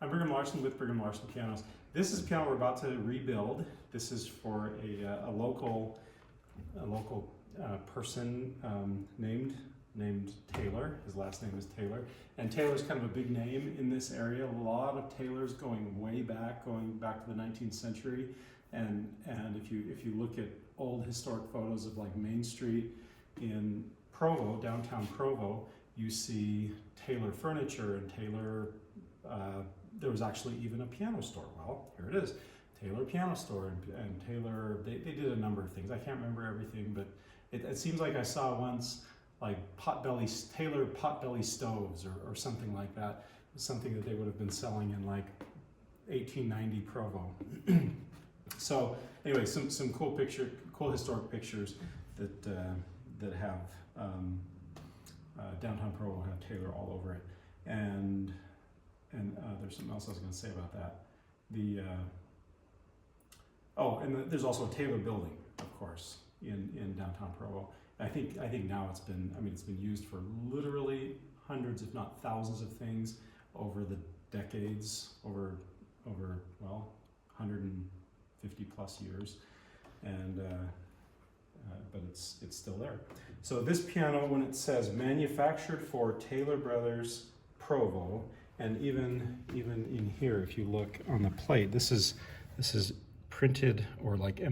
I'm Brigham Larson with Brigham Larson Pianos. This is a piano we're about to rebuild. This is for a local person named Taylor. His last name is Taylor, and Taylor's kind of a big name in this area. A lot of Taylors going way back, to the 19th century. And if you look at old historic photos of like Main Street in Provo, downtown Provo, you see Taylor furniture and Taylor. There was actually even a piano store. Well, here it is, Taylor Piano Store, and Taylor, they did a number of things. I can't remember everything, but it seems like I saw once like Taylor potbelly stoves or something like that. Something that they would have been selling in like 1890 Provo. So anyway, some cool historic pictures that have downtown Provo have Taylor all over it, and there's something else I was going to say about that. There's also a Taylor building, of course, in downtown Provo. I think now it's been used for literally hundreds, if not thousands, of things over the decades, over 150 plus years, and but it's still there. So this piano, when it says manufactured for Taylor Brothers, Provo. And even in here, if you look on the plate, this is printed or like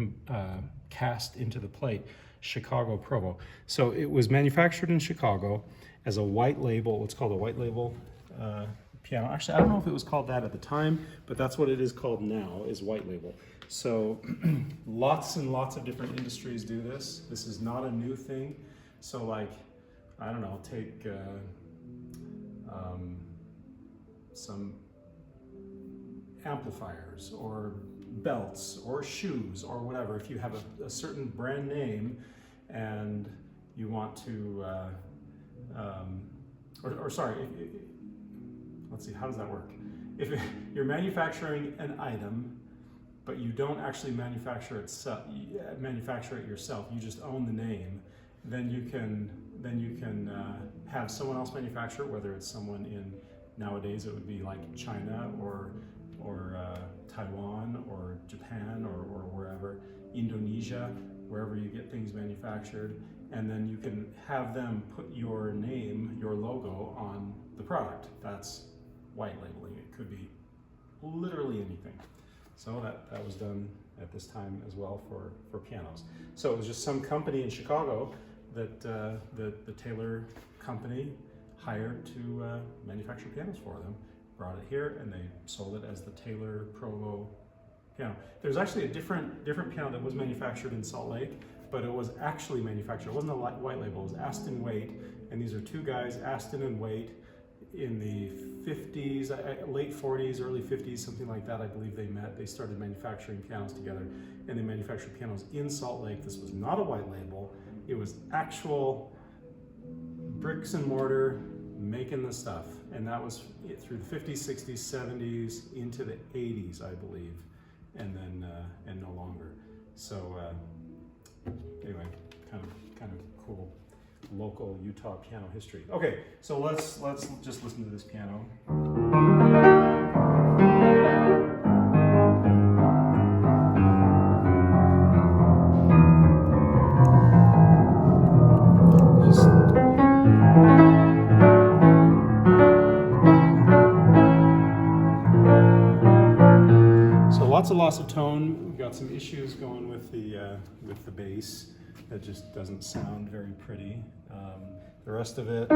cast into the plate, Chicago, Provo. So it was manufactured in Chicago as a white label. What's called a white label piano. Actually, I don't know if it was called that at the time, but that's what it is called now, is white label. So lots and lots of different industries do this. This is not a new thing. So like, I don't know, take some amplifiers or belts or shoes or whatever. If you have a certain brand name and you want to, let's see, how does that work? If you're manufacturing an item, but you don't actually manufacture it yourself, you just own the name, then you can have someone else manufacture it, whether it's someone in, nowadays it would be like China or Taiwan or Japan or wherever, Indonesia, wherever you get things manufactured, and then you can have them put your name, your logo on the product. That's white labeling. It could be literally anything. So that was done at this time as well for pianos. So it was just some company in Chicago that the Taylor company hired to manufacture pianos for them, brought it here, and they sold it as the Taylor Provo piano. There's actually a different piano that was manufactured in Salt Lake, but it was actually manufactured. It wasn't a white label, it was Aston Waite, and these are two guys, Aston and Waite, in the 50s, late 40s, early 50s, something like that, I believe they met. They started manufacturing pianos together, and they manufactured pianos in Salt Lake. This was not a white label, it was actual bricks and mortar, making the stuff, and that was through the 50s, 60s, 70s, into the 80s, I believe, and then and no longer. So anyway, kind of cool local Utah piano history. Okay, so let's just listen to this piano. Lots of loss of tone. We've got some issues going with the bass that just doesn't sound very pretty. The rest of it,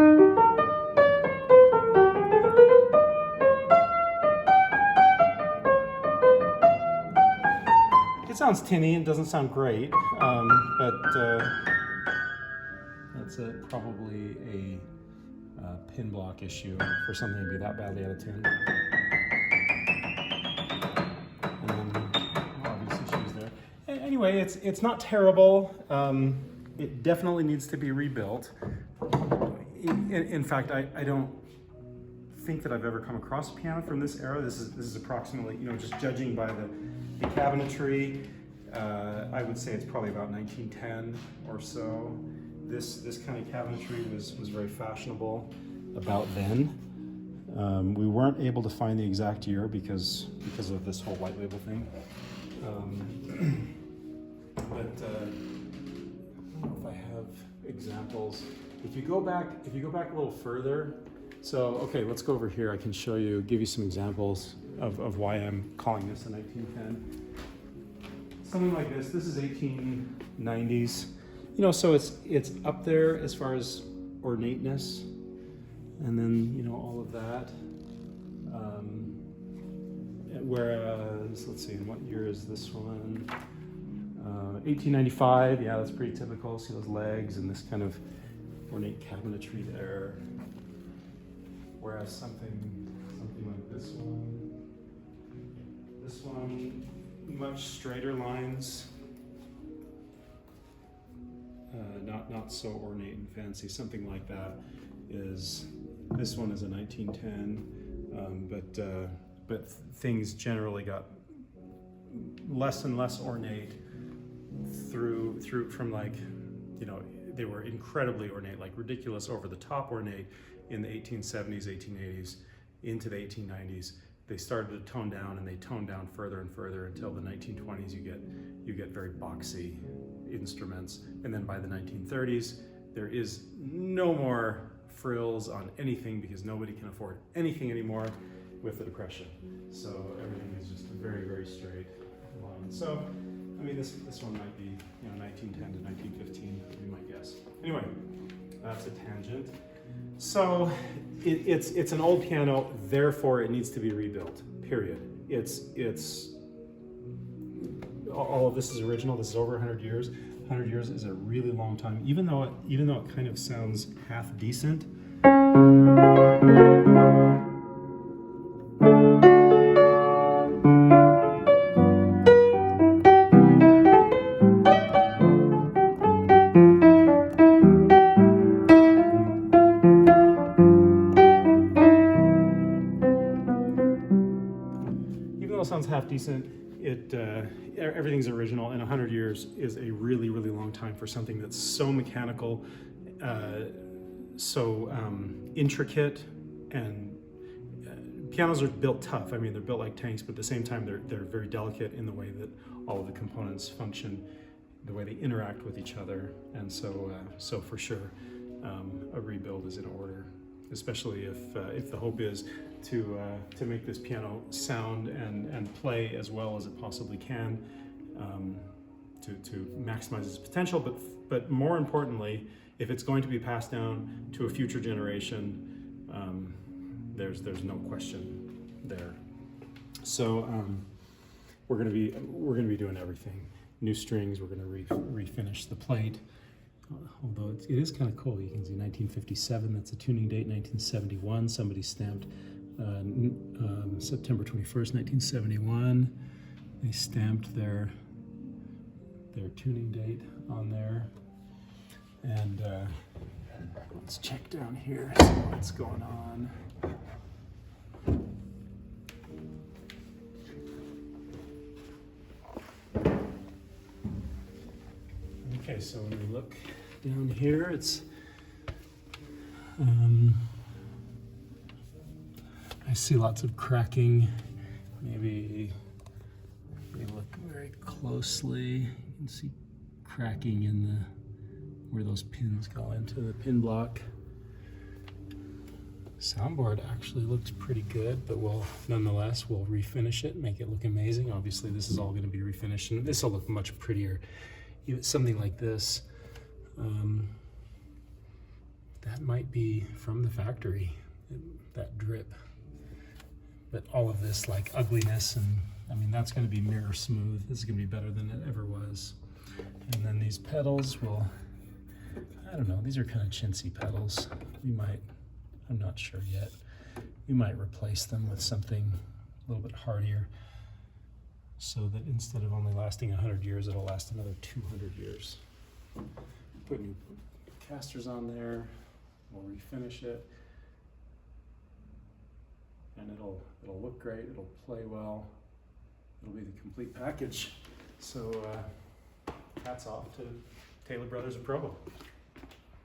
it sounds tinny and doesn't sound great, but that's probably a pin block issue for something to be that badly out of tune. Anyway, it's not terrible. It definitely needs to be rebuilt. In fact, I don't think that I've ever come across a piano from this era. This is approximately, just judging by the cabinetry, I would say it's probably about 1910 or so. This kind of cabinetry was very fashionable about then. We weren't able to find the exact year because of this whole white label thing. But I don't know if I have examples. If you go back a little further, so okay, let's go over here. I can show you, give you some examples of why I'm calling this a 1910. Something like this. This is 1890s. You know, so it's up there as far as ornateness, and then you know all of that. Whereas, let's see, what year is this one? 1895. Yeah, that's pretty typical. See those legs and this kind of ornate cabinetry there. Whereas something like this one, much straighter lines. Not so ornate and fancy. Something like that is, this one is a 1910, but things generally got less and less ornate through from, like, you know, they were incredibly ornate, like ridiculous over the top ornate in the 1870s, 1880s, into the 1890s. They started to tone down, and they toned down further and further until the 1920s. You get very boxy instruments, and then by the 1930s there is no more frills on anything because nobody can afford anything anymore with the Depression. So everything is just a very, very straight line. So I mean, this one might be, you know, 1910 to 1915, would be my guess. Anyway, that's a tangent. So it's an old piano, therefore it needs to be rebuilt, period. It's all of this is original. This is over 100 years. 100 years is a really long time, even though it kind of sounds half decent. Sounds half decent. Everything's original, and 100 years is a really, really long time for something that's so mechanical, so intricate, and pianos are built tough. I mean, they're built like tanks, but at the same time, they're very delicate in the way that all of the components function, the way they interact with each other, and so for sure, a rebuild is in order. Especially if the hope is to make this piano sound and play as well as it possibly can, to maximize its potential. But more importantly, if it's going to be passed down to a future generation, there's no question there. So we're gonna be doing everything. New strings. We're gonna refinish the plate. Although it is kind of cool. You can see 1957, that's a tuning date. 1971, somebody stamped September 21st, 1971. They stamped their tuning date on there. And let's check down here, see what's going on. Okay, so when we look down here, it's I see lots of cracking. Maybe we look very closely, you can see cracking in where those pins go into the pin block. Soundboard actually looks pretty good, but we'll refinish it, make it look amazing. Obviously, this is all going to be refinished, and this will look much prettier. Even something like this, that might be from the factory, that drip. But all of this, like ugliness, and I mean, that's going to be mirror smooth. This is going to be better than it ever was. And then these pedals will, I don't know, these are kind of chintzy pedals. We might, I'm not sure yet, we might replace them with something a little bit hardier, so that instead of only lasting 100 years, it'll last another 200 years. Put new casters on there, we'll refinish it, and it'll look great, it'll play well, it'll be the complete package. So hats off to Taylor Brothers of Provo.